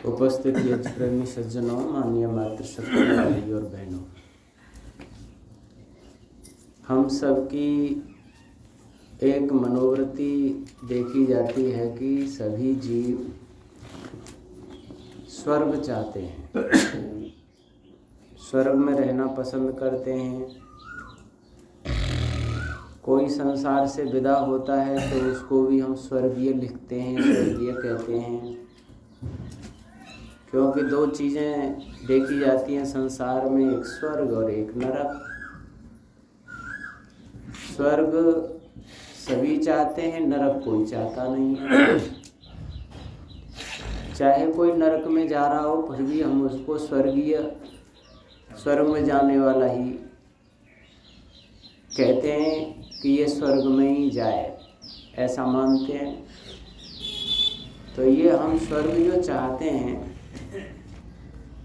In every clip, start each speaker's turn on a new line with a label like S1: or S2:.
S1: उपस्थित यज्ञ प्रेमी सज्जनों, माननीय मातृशक्ति भाई और बहनों, हम सबकी एक मनोवृत्ति देखी जाती है कि सभी जीव स्वर्ग चाहते हैं, स्वर्ग में रहना पसंद करते हैं। कोई संसार से विदा होता है तो उसको भी हम स्वर्गीय लिखते हैं, स्वर्गीय कहते हैं, क्योंकि दो चीज़ें देखी जाती हैं संसार में, एक स्वर्ग और एक नरक। स्वर्ग सभी चाहते हैं, नरक कोई चाहता नहीं है। चाहे कोई नरक में जा रहा हो फिर भी हम उसको स्वर्गीय, स्वर्ग में जाने वाला ही कहते हैं कि ये स्वर्ग में ही जाए, ऐसा मानते हैं। तो ये हम स्वर्ग जो चाहते हैं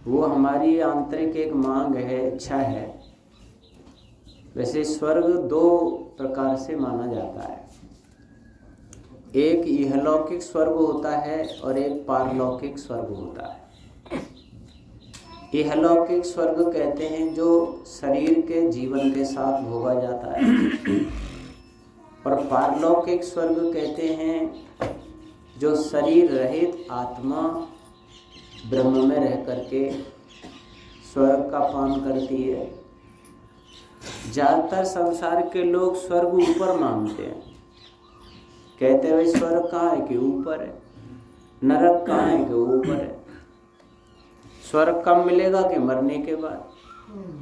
S1: वो हमारी आंतरिक एक मांग है, इच्छा है। वैसे स्वर्ग दो प्रकार से माना जाता है, एक इहलौकिक स्वर्ग होता है और एक पारलौकिक स्वर्ग होता है। इहलौकिक स्वर्ग कहते हैं जो शरीर के जीवन के साथ भोगा जाता है, और पारलौकिक स्वर्ग कहते हैं जो शरीर रहित आत्मा ब्रह्म में रह करके स्वर्ग का पान करती है। ज़्यादातर संसार के लोग स्वर्ग ऊपर मानते हैं, कहते हैं भाई स्वर्ग कहाँ है कि ऊपर है, नरक कहाँ है कि ऊपर है। स्वर्ग कब मिलेगा कि मरने के बाद,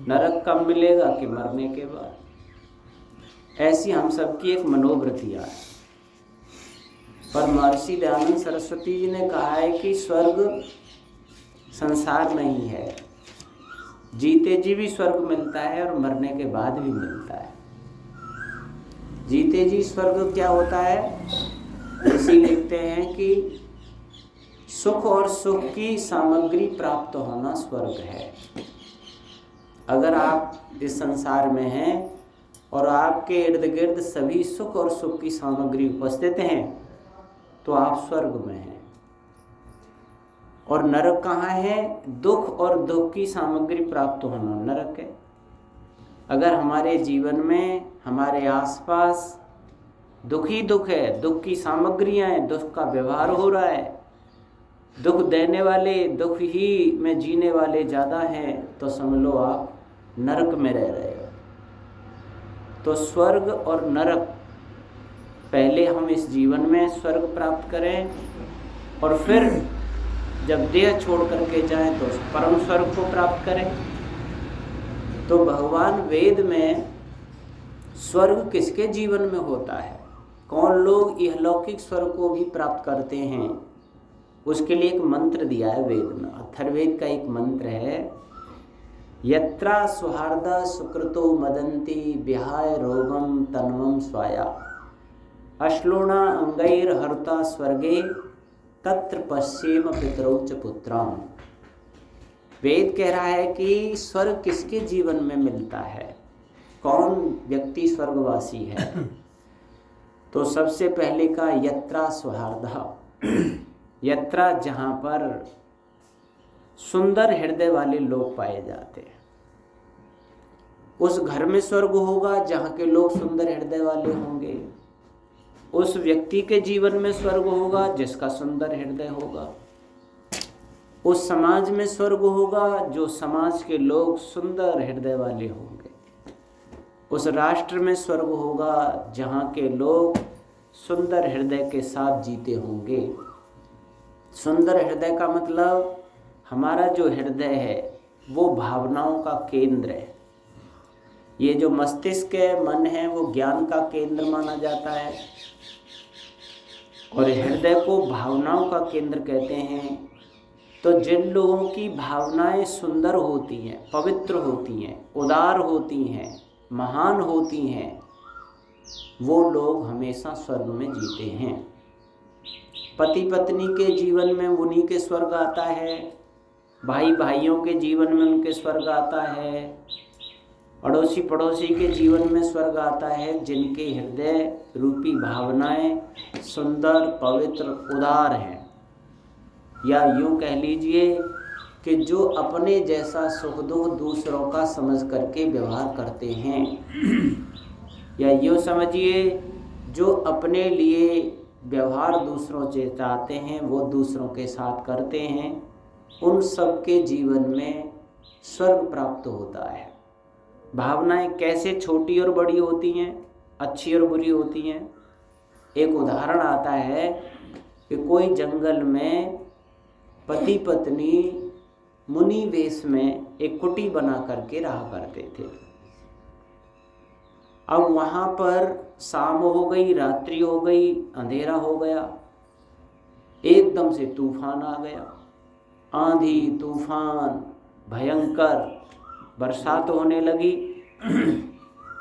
S1: नरक कब मिलेगा कि मरने के बाद। ऐसी हम सबकी एक मनोवृत्तियाँ है। पर महर्षि दयानंद सरस्वती जी ने कहा है कि स्वर्ग संसार नहीं है, जीते जी भी स्वर्ग मिलता है और मरने के बाद भी मिलता है। जीते जी स्वर्ग क्या होता है, ऋषि लिखते हैं कि सुख और सुख की सामग्री प्राप्त होना स्वर्ग है। अगर आप इस संसार में हैं और आपके इर्द गिर्द सभी सुख और सुख की सामग्री उपस्थित हैं तो आप स्वर्ग में हैं। और नरक कहाँ है, दुख और दुख की सामग्री प्राप्त होना नरक है। अगर हमारे जीवन में हमारे आसपास दुख ही दुख है, दुख की सामग्रियाँ हैं, दुख का व्यवहार हो रहा है, दुख देने वाले, दुख ही में जीने वाले ज़्यादा हैं, तो समझ लो आप नरक में रह रहे हो। तो स्वर्ग और नरक, पहले हम इस जीवन में स्वर्ग प्राप्त करें और फिर जब देह छोड़ करके जाएं तो परम स्वर्ग को प्राप्त करें। तो भगवान वेद में स्वर्ग किसके जीवन में होता है, कौन लोग इहलौकिक स्वर्ग को भी प्राप्त करते हैं, उसके लिए एक मंत्र दिया है वेद में। अथर्ववेद का एक मंत्र है, यत्रा सुहार्दा सुकृतो मदन्ति विहाय रोगम तन्वम स्वाया अश्लोणा अंगैर हरता स्वर्गे तत्र पश्येम पितरौ च पुत्राम। वेद कह रहा है कि स्वर्ग किसके जीवन में मिलता है, कौन व्यक्ति स्वर्गवासी है। तो सबसे पहले का यत्रा सुहार्दा, यत्रा जहाँ पर सुंदर हृदय वाले लोग पाए जाते हैं, उस घर में स्वर्ग होगा जहाँ के लोग सुंदर हृदय वाले होंगे। उस व्यक्ति के जीवन में स्वर्ग होगा जिसका सुंदर हृदय होगा। उस समाज में स्वर्ग होगा जो समाज के लोग सुंदर हृदय वाले होंगे। उस राष्ट्र में स्वर्ग होगा जहाँ के लोग सुंदर हृदय के साथ जीते होंगे। सुंदर हृदय का मतलब हमारा जो हृदय है वो भावनाओं का केंद्र है। ये जो मस्तिष्क है, मन है, वो ज्ञान का केंद्र माना जाता है और हृदय को भावनाओं का केंद्र कहते हैं। तो जिन लोगों की भावनाएं सुंदर होती हैं, पवित्र होती हैं, उदार होती हैं, महान होती हैं, वो लोग हमेशा स्वर्ग में जीते हैं। पति पत्नी के जीवन में उन्हीं के स्वर्ग आता है। भाई भाइयों के जीवन में उनके स्वर्ग आता है, अड़ोसी पड़ोसी के जीवन में स्वर्ग आता है, जिनके हृदय रूपी भावनाएं सुंदर, पवित्र, उदार हैं। या यूं कह लीजिए कि जो अपने जैसा सुख दुख दूसरों का समझ करके व्यवहार करते हैं, या यूं समझिए जो अपने लिए व्यवहार दूसरों से चाहते हैं वो दूसरों के साथ करते हैं, उन सब के जीवन में स्वर्ग प्राप्त होता है। भावनाएं कैसे छोटी और बड़ी होती हैं, अच्छी और बुरी होती हैं। एक उदाहरण आता है कि कोई जंगल में पति पत्नी मुनि वेश में एक कुटी बना करके रहा करते थे। अब वहाँ पर शाम हो गई, रात्रि हो गई, अंधेरा हो गया, एकदम से तूफान आ गया। आंधी तूफान भयंकर बरसात होने लगी।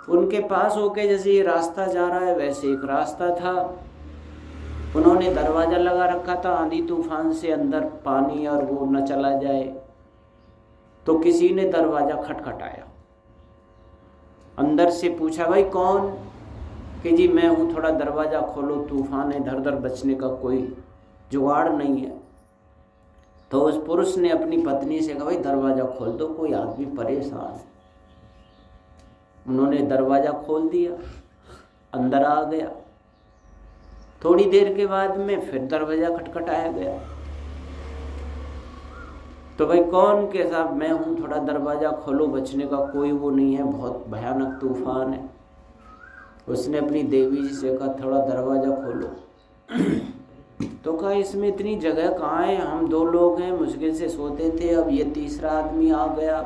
S1: उनके पास होके जैसे ये रास्ता जा रहा है वैसे एक रास्ता था। उन्होंने दरवाज़ा लगा रखा था, आंधी तूफान से अंदर पानी और वो न चला जाए। तो किसी ने दरवाज़ा खटखटाया, अंदर से पूछा भाई कौन? कि जी मैं हूँ, थोड़ा दरवाज़ा खोलो, तूफान है, धर धर बचने का कोई जुगाड़ नहीं है। तो उस पुरुष ने अपनी पत्नी से कहा भाई दरवाज़ा खोल दो, कोई आदमी परेशान है। उन्होंने दरवाज़ा खोल दिया, अंदर आ गया। थोड़ी देर के बाद में फिर दरवाज़ा खटखटाया गया। तो भाई कौन? के साहब मैं हूँ, थोड़ा दरवाज़ा खोलो, बचने का कोई वो नहीं है, बहुत भयानक तूफान है। उसने अपनी देवी जी से कहा थोड़ा दरवाज़ा खोलो। तो कहा इसमें इतनी जगह कहाँ है, हम 2 लोग हैं, मुश्किल से सोते थे, अब ये तीसरा आदमी आ गया,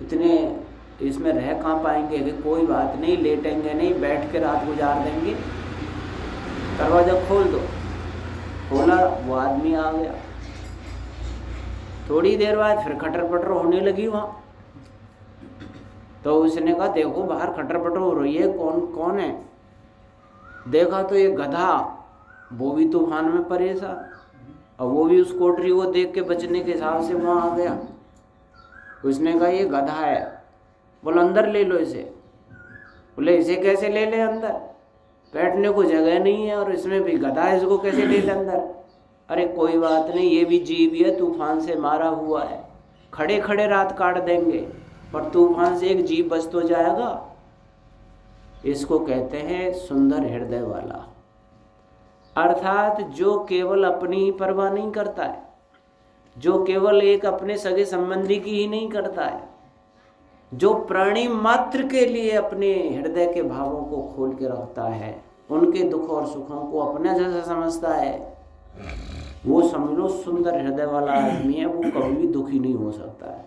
S1: इतने इसमें रह कहाँ पाएंगे? कि कोई बात नहीं, लेटेंगे नहीं, बैठ के रात गुजार देंगे, दरवाज़ा खोल दो। खोला, वो आदमी आ गया। थोड़ी देर बाद फिर खटर पटर होने लगी वहाँ। तो उसने कहा देखो बाहर खटर पटर हो रही है, कौन कौन है? देखा तो ये गधा, वो भी तूफान में परेशान, और वो भी उस कोठरी को देख के बचने के हिसाब से वहाँ आ गया। उसने कहा ये गधा है। बोला अंदर ले लो इसे। बोले इसे कैसे ले ले अंदर, बैठने को जगह नहीं है और इसमें भी गधा है, इसको कैसे ले ले अंदर? अरे कोई बात नहीं, ये भी जीव है, तूफान से मारा हुआ है, खड़े खड़े रात काट देंगे, पर तूफान से एक जीव बच तो जाएगा। इसको कहते हैं सुंदर हृदय वाला। अर्थात जो केवल अपनी ही परवाह नहीं करता है, जो केवल एक अपने सगे संबंधी की ही नहीं करता है, जो प्राणी मात्र के लिए अपने हृदय के भावों को खोल के रखता है, उनके दुख और सुखों को अपने जैसा समझता है, वो समझ लो सुंदर हृदय वाला आदमी है। वो कभी भी दुखी नहीं हो सकता है,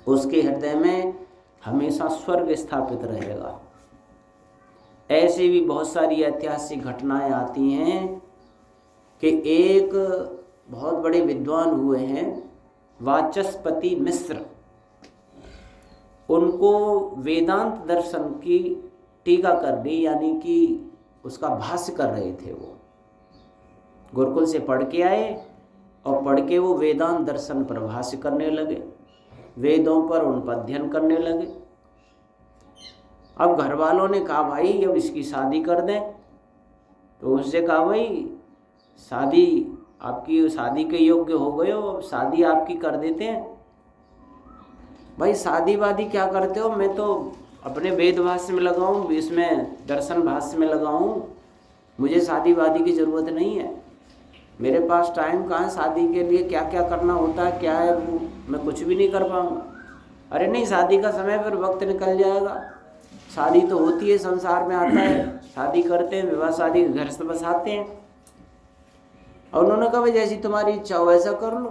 S1: उसके हृदय में हमेशा स्वर्ग स्थापित रहेगा। ऐसे भी बहुत सारी ऐतिहासिक घटनाएं आती हैं कि एक बहुत बड़े विद्वान हुए हैं वाचस्पति मिश्र, उनको वेदांत दर्शन की टीका करनी यानी कि उसका भाष्य कर रहे थे। वो गुरुकुल से पढ़ के आए और पढ़ के वो वेदांत दर्शन पर भाष्य करने लगे, वेदों पर उन पर अध्ययन करने लगे। अब घर वालों ने कहा भाई अब इसकी शादी कर दें। तो उससे कहा भाई शादी, आपकी शादी के योग्य हो गए हो, अब शादी आपकी कर देते हैं। भाई शादी वादी क्या करते हो, मैं तो अपने वेद भाष्य में लगाऊं, इसमें दर्शन भाष्य में लगाऊं, मुझे शादी वादी की ज़रूरत नहीं है, मेरे पास टाइम कहाँ शादी के लिए, क्या क्या करना होता है, क्या है वो मैं कुछ भी नहीं कर पाऊँगा। अरे नहीं, शादी का समय फिर वक्त निकल जाएगा, शादी तो होती है, संसार में आता है, शादी करते हैं, विवाह शादी घर से बसाते हैं। और उन्होंने कहा भाई जैसी तुम्हारी इच्छा हो वैसा कर लो।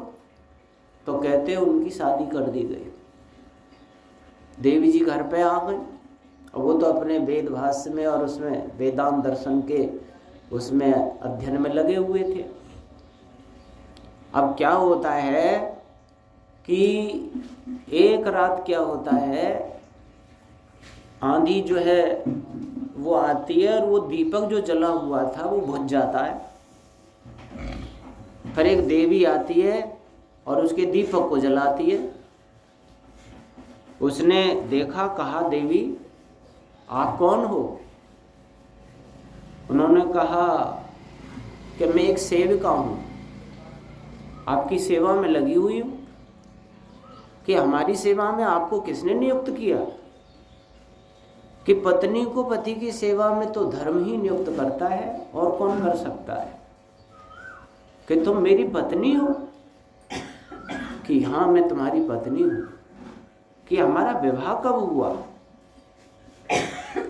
S1: तो कहते हैं उनकी शादी कर दी गई। देवी जी घर पे आ गई और वो तो अपने वेद भाष्य में और उसमें वेदांत दर्शन के उसमें अध्ययन में लगे हुए थे। अब क्या होता है कि एक रात क्या होता है, आंधी जो है वो आती है और वो दीपक जो जला हुआ था वो बुझ जाता है। फिर एक देवी आती है और उसके दीपक को जलाती है। उसने देखा, कहा देवी आप कौन हो? उन्होंने कहा कि मैं एक सेविका हूँ, आपकी सेवा में लगी हुई हूँ। कि हमारी सेवा में आपको किसने नियुक्त किया? कि पत्नी को पति की सेवा में तो धर्म ही नियुक्त करता है, और कौन कर सकता है? कि तुम मेरी पत्नी हो? कि हाँ मैं तुम्हारी पत्नी हूँ। कि हमारा विवाह कब हुआ?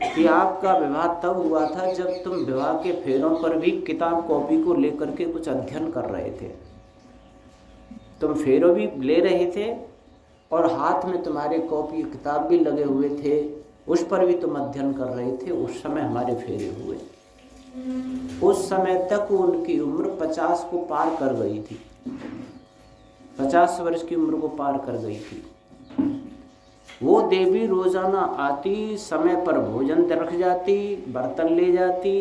S1: कि आपका विवाह तब हुआ था जब तुम विवाह के फेरों पर भी किताब कॉपी को लेकर के कुछ अध्ययन कर रहे थे। तुम फेरों भी ले रहे थे और हाथ में तुम्हारे कॉपी किताब भी लगे हुए थे, उस पर भी तुम अध्ययन कर रहे थे। उस समय हमारे फेरे हुए। उस समय तक उनकी उम्र 50 को पार कर गई थी, 50 वर्ष की उम्र को पार कर गई थी। वो देवी रोजाना आती, समय पर भोजन रख जाती, बर्तन ले जाती,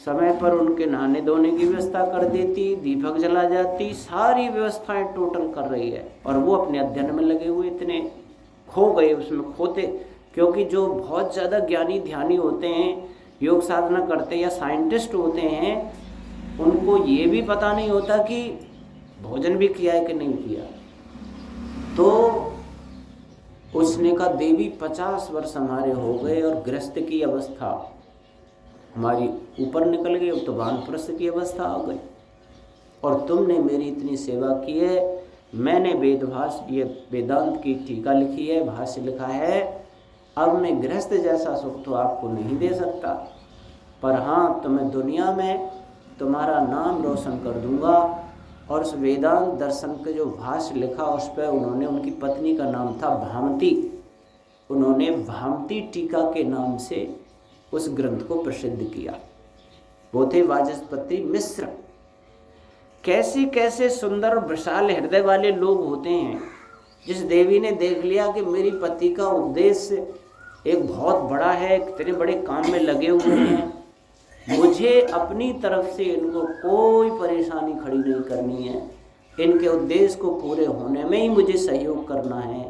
S1: समय पर उनके नहाने धोने की व्यवस्था कर देती, दीपक जला जाती, सारी व्यवस्थाएं टोटल कर रही है। और वो अपने अध्ययन में लगे हुए, इतने खो गए उसमें, खोते। क्योंकि जो बहुत ज़्यादा ज्ञानी ध्यानी होते हैं, योग साधना करते हैं या साइंटिस्ट होते हैं, उनको ये भी पता नहीं होता कि भोजन भी किया है कि नहीं किया। तो उसने कहा देवी 50 वर्ष हमारे हो गए और गृहस्थ की अवस्था हमारी ऊपर निकल गई, तो वानप्रस्थ की अवस्था आ गई, और तुमने मेरी इतनी सेवा की है। मैंने ये वेदांत की टीका लिखी है, भाष्य लिखा है। अब मैं गृहस्थ जैसा सुख तो आपको नहीं दे सकता, पर हाँ तुम्हें दुनिया में तुम्हारा नाम रोशन कर दूंगा। और उस वेदांत दर्शन के जो भाष्य लिखा उस पर उन्होंने, उनकी पत्नी का नाम था भामती, उन्होंने भामती टीका के नाम से उस ग्रंथ को प्रसिद्ध किया। वो थे वाचस्पति मिश्र। कैसे कैसे सुंदर विशाल हृदय वाले लोग होते हैं। जिस देवी ने देख लिया कि मेरी पति का उद्देश्य एक बहुत बड़ा है, कितने बड़े काम में लगे हुए हैं, मुझे अपनी तरफ से इनको कोई परेशानी खड़ी नहीं करनी है, इनके उद्देश्य को पूरे होने में ही मुझे सहयोग करना है।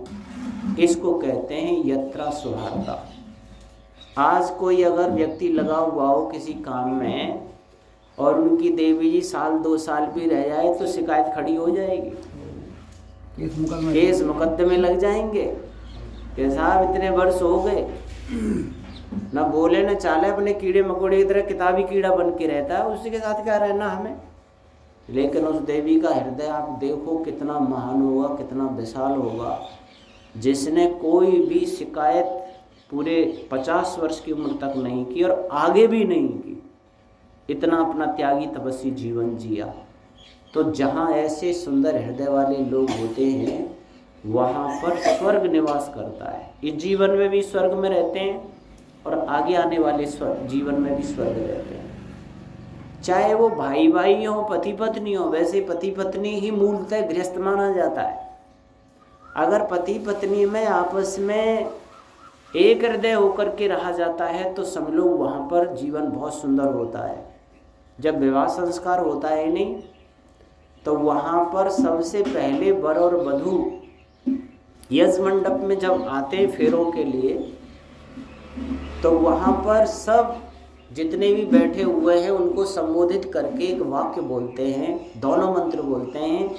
S1: इसको कहते हैं यत्रा सुहार्ता। आज कोई अगर व्यक्ति लगा हुआ हो किसी काम में और उनकी देवी जी साल 2 साल भी रह जाए तो शिकायत खड़ी हो जाएगी, केस मुकदमे लग जाएंगे कि साहब इतने वर्ष हो गए, न बोले न चाले, अपने कीड़े मकोड़े की तरह किताबी कीड़ा बन के रहता है, उसी के साथ क्या रहना हमें। लेकिन उस देवी का हृदय आप देखो कितना महान होगा, कितना विशाल होगा, जिसने कोई भी शिकायत पूरे 50 वर्ष की उम्र तक नहीं की और आगे भी नहीं की, इतना अपना त्यागी तपस्वी जीवन जिया। तो जहाँ ऐसे सुंदर हृदय वाले लोग होते हैं वहाँ पर स्वर्ग निवास करता है। इस जीवन में भी स्वर्ग में रहते हैं और आगे आने वाले जीवन में भी स्वर्ग रहते हैं। चाहे वो भाई भाई हो, पति पत्नी हो। वैसे पति पत्नी ही मूलतः गृहस्थ माना जाता है। अगर पति पत्नी में आपस में एक हृदय होकर के रहा जाता है तो समझ लो वहाँ पर जीवन बहुत सुंदर होता है। जब विवाह संस्कार होता है नहीं तो वहाँ पर सबसे पहले वर और वधू यज्ञ मंडप में जब आते हैं फेरों के लिए, तो वहाँ पर सब जितने भी बैठे हुए हैं उनको संबोधित करके एक वाक्य बोलते हैं, दोनों मंत्र बोलते हैं,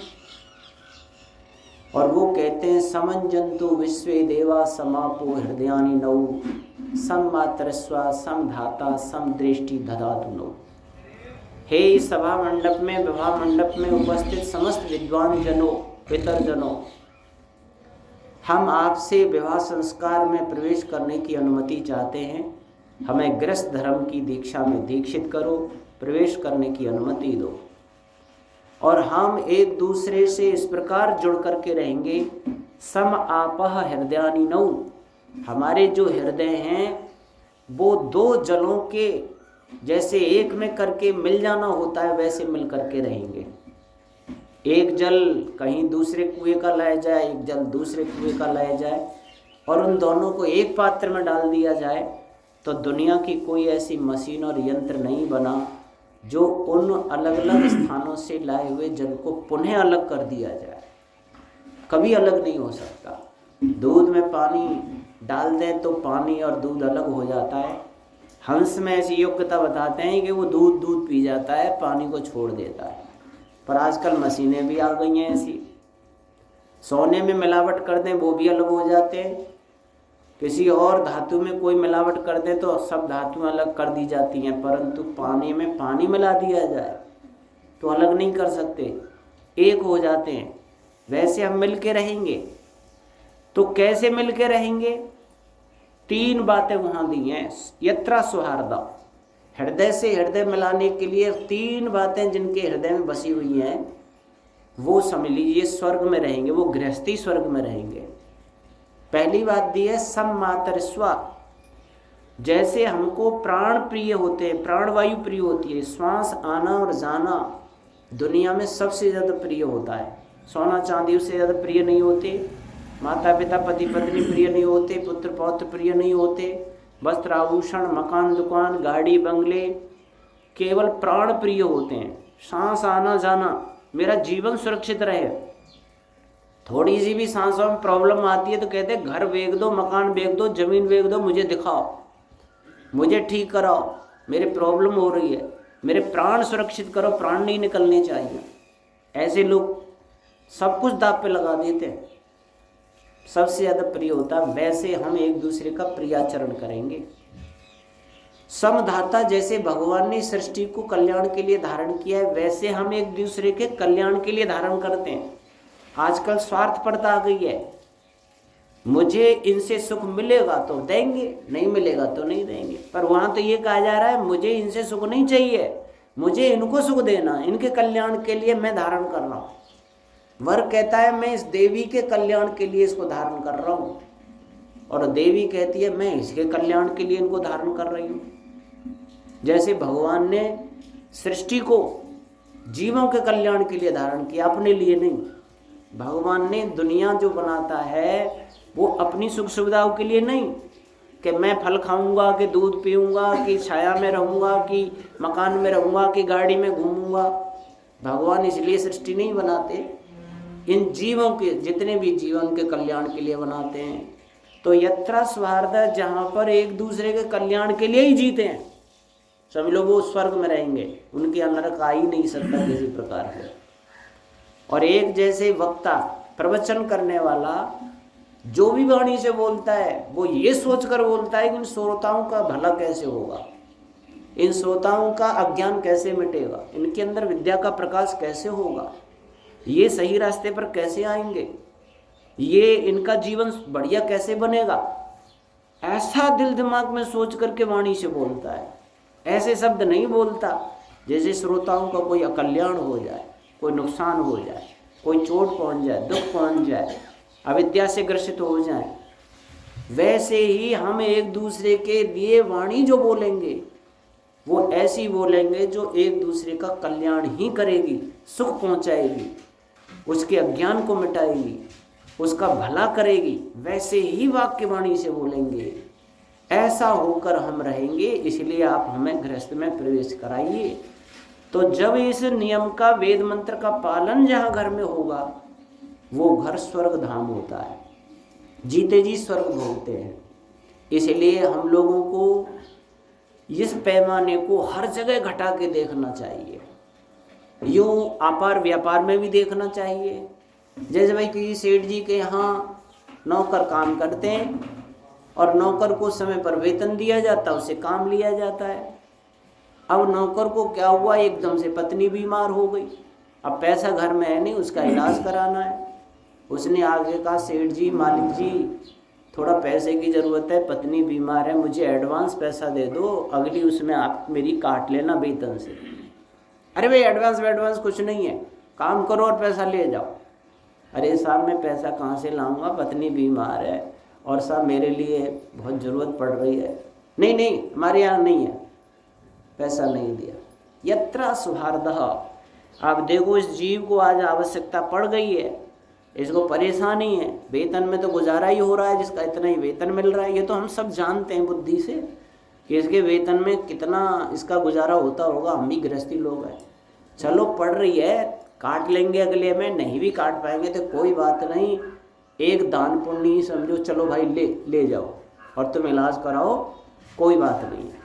S1: और वो कहते हैं समंजंतु विश्वे देवा समापो हृदयानि नौ सममात्रस्वा समधाता समदृष्टि दधातु नौ। हे इस सभा मंडप में, विवाह मंडप में उपस्थित समस्त विद्वान जनों, पितर जनों, हम आपसे विवाह संस्कार में प्रवेश करने की अनुमति चाहते हैं। हमें गृहस्थ धर्म की दीक्षा में दीक्षित करो, प्रवेश करने की अनुमति दो, और हम एक दूसरे से इस प्रकार जुड़ करके रहेंगे। सम आपह हृदयानि नौ, हमारे जो हृदय हैं वो 2 जलों के जैसे एक में करके मिल जाना होता है, वैसे मिल करके रहेंगे। एक जल कहीं दूसरे कुएं का लाया जाए, एक जल दूसरे कुएं का लाया जाए, और उन दोनों को एक पात्र में डाल दिया जाए, तो दुनिया की कोई ऐसी मशीन और यंत्र नहीं बना जो उन अलग अलग स्थानों से लाए हुए जल को पुनः अलग कर दिया जाए। कभी अलग नहीं हो सकता। दूध में पानी डाल दें तो पानी और दूध अलग हो जाता है। हंस में ऐसी योग्यता बताते हैं कि वो दूध पी जाता है, पानी को छोड़ देता है। पर आजकल मशीनें भी आ गई हैं ऐसी, सोने में मिलावट कर दें वो भी अलग हो जाते हैं, किसी और धातु में कोई मिलावट कर दें तो सब धातुएं अलग कर दी जाती हैं, परंतु पानी में पानी मिला दिया जाए तो अलग नहीं कर सकते, एक हो जाते हैं। वैसे हम मिल के रहेंगे तो कैसे मिल के रहेंगे? 3 बातें वहाँ दी हैं। यत्रा सौहार्द, हृदय से हृदय मिलाने के लिए 3 बातें जिनके हृदय में बसी हुई हैं वो समझ लीजिए स्वर्ग में रहेंगे, वो गृहस्थी स्वर्ग में रहेंगे। पहली बात दी है सम मातर स्व, जैसे हमको प्राण प्रिय होते हैं, प्राणवायु प्रिय होती है, श्वास आना और जाना दुनिया में सबसे ज़्यादा प्रिय होता है। सोना चांदी उससे ज़्यादा प्रिय नहीं होते, माता पिता पति पत्नी प्रिय नहीं होते, पुत्र पौत्र प्रिय नहीं होते, वस्त्र आभूषण मकान दुकान गाड़ी बंगले केवल प्राण प्रिय होते हैं। सांस आना जाना, मेरा जीवन सुरक्षित रहे, थोड़ी सी भी सांसों में प्रॉब्लम आती है तो कहते हैं घर बेच दो, मकान बेच दो, जमीन बेच दो, मुझे दिखाओ, मुझे ठीक कराओ, मेरे प्रॉब्लम हो रही है, मेरे प्राण सुरक्षित करो, प्राण नहीं निकलने चाहिए। ऐसे लोग सब कुछ दांव पे लगा देते हैं, सबसे ज़्यादा प्रिय होता है। वैसे हम एक दूसरे का प्रियाचरण करेंगे। समधाता, जैसे भगवान ने सृष्टि को कल्याण के लिए धारण किया है वैसे हम एक दूसरे के कल्याण के लिए धारण करते हैं। आजकल स्वार्थपरता आ गई है, मुझे इनसे सुख मिलेगा तो देंगे, नहीं मिलेगा तो नहीं देंगे। पर वहाँ तो ये कहा जा रहा है मुझे इनसे सुख नहीं चाहिए, मुझे इनको सुख देना, इनके कल्याण के लिए मैं धारण कर रहा हूँ। वर कहता है मैं इस देवी के कल्याण के लिए इसको धारण कर रहा हूँ, और देवी कहती है मैं इसके कल्याण के लिए इनको धारण कर रही हूँ। जैसे भगवान ने सृष्टि को जीवों के कल्याण के लिए धारण किया, अपने लिए नहीं। भगवान ने दुनिया जो बनाता है वो अपनी सुख सुविधाओं के लिए नहीं, कि मैं फल खाऊंगा, कि दूध पीऊंगा, कि छाया में रहूंगा, कि मकान में रहूंगा, कि गाड़ी में घूमूंगा। भगवान इसलिए सृष्टि नहीं बनाते, इन जीवों के जितने भी जीवन के कल्याण के लिए बनाते हैं। तो यत्रा स्वार्थ, जहाँ पर एक दूसरे के कल्याण के लिए ही जीते हैं, सभी लोग वो स्वर्ग में रहेंगे, उनके अंदर नरक आ ही नहीं सकता किसी प्रकार से। और एक जैसे वक्ता, प्रवचन करने वाला, जो भी वाणी से बोलता है वो ये सोचकर बोलता है कि इन श्रोताओं का भला कैसे होगा, इन श्रोताओं का अज्ञान कैसे मिटेगा, इनके अंदर विद्या का प्रकाश कैसे होगा, ये सही रास्ते पर कैसे आएंगे, ये इनका जीवन बढ़िया कैसे बनेगा। ऐसा दिल दिमाग में सोच करके वाणी से बोलता है, ऐसे शब्द नहीं बोलता जैसे श्रोताओं का कोई अकल्याण हो जाए, कोई नुकसान हो जाए, कोई चोट पहुंच जाए, दुख पहुंच जाए, अविद्या से ग्रसित हो जाए। वैसे ही हम एक दूसरे के लिए वाणी जो बोलेंगे वो ऐसी बोलेंगे जो एक दूसरे का कल्याण ही करेगी, सुख पहुंचाएगी, उसके अज्ञान को मिटाएगी, उसका भला करेगी। वैसे ही वाक्य वाणी से बोलेंगे, ऐसा होकर हम रहेंगे। इसलिए आप हमें गृहस्थ में प्रवेश कराइए। तो जब इस नियम का, वेद मंत्र का पालन जहाँ घर में होगा वो घर स्वर्ग धाम होता है, जीते जी स्वर्ग भोगते हैं। इसलिए हम लोगों को इस पैमाने को हर जगह घटा के देखना चाहिए। यूँ आपार व्यापार में भी देखना चाहिए। जैसे भाई किसी सेठ जी के यहाँ नौकर काम करते हैं और नौकर को समय पर वेतन दिया जाता है, उससे काम लिया जाता है। अब नौकर को क्या हुआ, एकदम से पत्नी बीमार हो गई, अब पैसा घर में है नहीं, उसका इलाज कराना है। उसने आगे कहा सेठ जी, मालिक जी, थोड़ा पैसे की ज़रूरत है, पत्नी बीमार है, मुझे एडवांस पैसा दे दो, अगली उसमें आप मेरी काट लेना वेतन से। अरे भाई एडवांस कुछ नहीं है, काम करो और पैसा ले जाओ। अरे साहब मैं पैसा कहाँ से लाऊंगा, पत्नी बीमार है और साहब मेरे लिए बहुत ज़रूरत पड़ रही है। नहीं हमारे यहाँ नहीं है, पैसा नहीं दिया। यत्रा सुहार्दः, आप देखो इस जीव को आज आवश्यकता पड़ गई है, इसको परेशानी है, वेतन में तो गुजारा ही हो रहा है, जिसका इतना ही वेतन मिल रहा है। ये तो हम सब जानते हैं बुद्धि से कि इसके वेतन में कितना इसका गुजारा होता होगा, हम भी गृहस्थी लोग हैं। चलो पढ़ रही है, काट लेंगे अगले में, नहीं भी काट पाएंगे तो कोई बात नहीं, एक दान पुण्य ही समझो, चलो भाई ले जाओ और तुम इलाज कराओ, कोई बात नहीं है।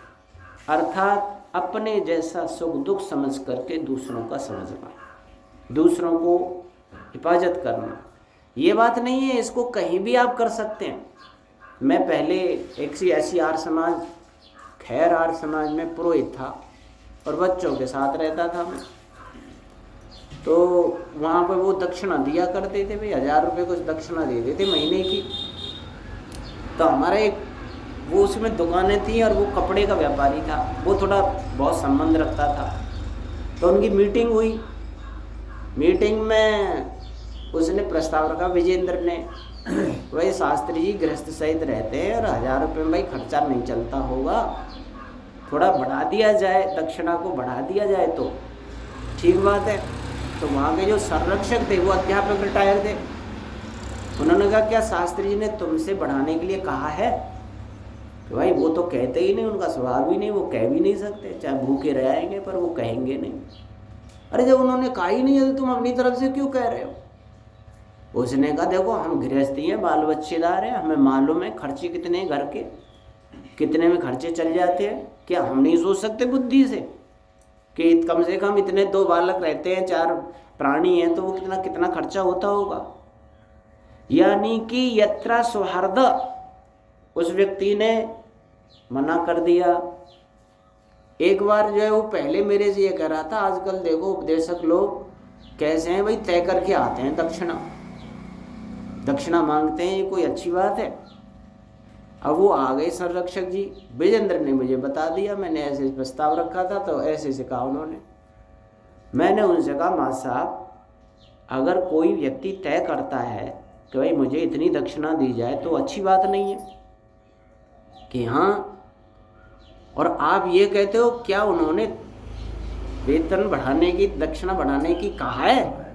S1: अर्थात अपने जैसा सुख दुख समझ करके दूसरों का समझना, दूसरों को हिफाजत करना, ये बात नहीं है, इसको कहीं भी आप कर सकते हैं। मैं पहले एक सी ऐसी आर्य समाज, खैर आर्य समाज में पुरोहित था और बच्चों के साथ रहता था मैं, तो वहाँ पे वो दक्षिणा दिया करते थे भाई, 1000 रुपये कुछ दक्षिणा देते थे महीने की। तो हमारा एक वो उसमें दुकानें थी और वो कपड़े का व्यापारी था, वो थोड़ा बहुत संबंध रखता था। तो उनकी मीटिंग हुई, मीटिंग में उसने प्रस्ताव रखा विजेंद्र ने, भाई शास्त्री जी गृहस्थ सहित रहते हैं और 1000 रुपये में भाई खर्चा नहीं चलता होगा, थोड़ा बढ़ा दिया जाए, दक्षिणा को बढ़ा दिया जाए तो ठीक बात है। तो वहाँ के जो संरक्षक थे वो अध्यापक रिटायर थे, उन्होंने कहा क्या शास्त्री जी ने तुमसे बढ़ाने के लिए कहा है? तो भाई वो तो कहते ही नहीं, उनका स्वभाव ही नहीं, वो कह भी नहीं सकते, चाहे भूखे रह आएंगे पर वो कहेंगे नहीं। अरे जब उन्होंने कहा ही नहीं है तो तुम अपनी तरफ से क्यों कह रहे हो? उसने कहा देखो हम गृहस्थी हैं, बाल बच्चेदार हैं, हमें मालूम है खर्चे कितने घर के, कितने में खर्चे चल जाते हैं। क्या हम नहीं सोच सकते बुद्धि से कि कम से कम इतने 2 बालक रहते हैं, 4 प्राणी हैं, तो वो कितना खर्चा होता होगा। यानी कि यत्रा सौहार्द, उस व्यक्ति ने मना कर दिया। एक बार जो है वो पहले मेरे से ये कह रहा था, आजकल देखो उपदेशक लोग कैसे हैं भाई, तय करके आते हैं दक्षिणा मांगते हैं, ये कोई अच्छी बात है? अब वो आ गए संरक्षक जी, विजेंद्र ने मुझे बता दिया, मैंने ऐसे प्रस्ताव रखा था तो ऐसे से कहा उन्होंने। मैंने उनसे कहा माँ साहब, अगर कोई व्यक्ति तय करता है कि भाई मुझे इतनी दक्षिणा दी जाए तो अच्छी बात नहीं है कि हाँ, और आप ये कहते हो क्या उन्होंने वेतन बढ़ाने की, दक्षिणा बढ़ाने की कहा है?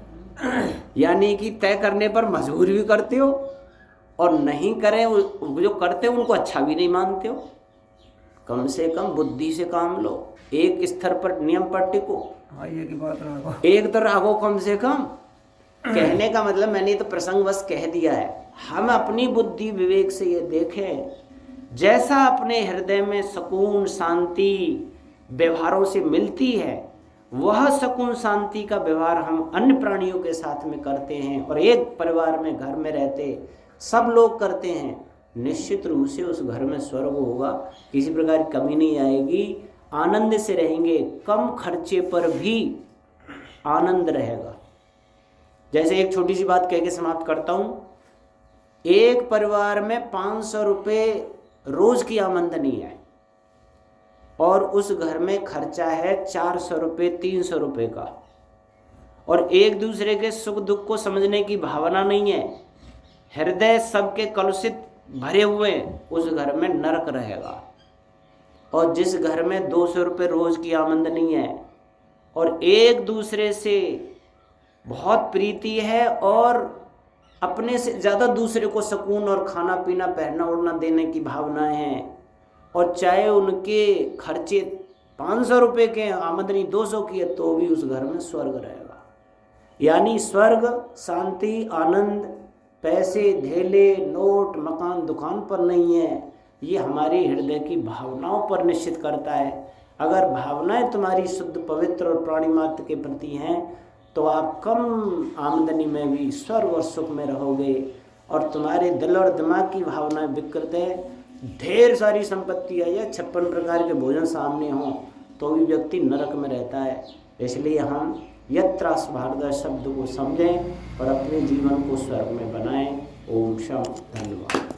S1: यानी कि तय करने पर मजबूर भी करते हो और नहीं करें, जो करते हो उनको अच्छा भी नहीं मानते हो। कम से कम बुद्धि से काम लो, एक स्तर पर नियम पर टिको, एक तो रागो कम से कम। कहने का मतलब मैंने तो प्रसंगवश कह दिया है, हम अपनी बुद्धि विवेक से ये देखें, जैसा अपने हृदय में सुकून शांति व्यवहारों से मिलती है, वह सुकून शांति का व्यवहार हम अन्य प्राणियों के साथ में करते हैं और एक परिवार में घर में रहते सब लोग करते हैं, निश्चित रूप से उस घर में स्वर्ग होगा, किसी प्रकार की कमी नहीं आएगी, आनंद से रहेंगे, कम खर्चे पर भी आनंद रहेगा। जैसे एक छोटी सी बात कह के समाप्त करता हूँ, एक परिवार में 500 रुपये रोज की आमदनी है और उस घर में खर्चा है 400 रुपये 300 रुपये का, और एक दूसरे के सुख दुख को समझने की भावना नहीं है, हृदय सबके कलुषित भरे हुए हैं, उस घर में नरक रहेगा। और जिस घर में 200 रुपये रोज की आमदनी है और एक दूसरे से बहुत प्रीति है और अपने से ज़्यादा दूसरे को सुकून और खाना पीना पहनना ओढ़ना देने की भावनाएं हैं, और चाहे उनके खर्चे 500 रुपये के आमदनी 200 की है तो भी उस घर में स्वर्ग रहेगा। यानी स्वर्ग शांति आनंद पैसे धेले नोट मकान दुकान पर नहीं है, ये हमारे हृदय की भावनाओं पर निश्चित करता है। अगर भावनाएं तुम्हारी शुद्ध पवित्र और प्राणी मात्र के प्रति हैं तो आप कम आमदनी में भी स्वर्ग और सुख में रहोगे, और तुम्हारे दिल और दिमाग की भावनाएं विकृत है, ढेर सारी संपत्ति है या 56 प्रकार के भोजन सामने हों तो भी व्यक्ति नरक में रहता है। इसलिए हम यत्रा स्मार्थ शब्द को समझें और अपने जीवन को स्वर्ग में बनाएं। ओम शांति, धन्यवाद।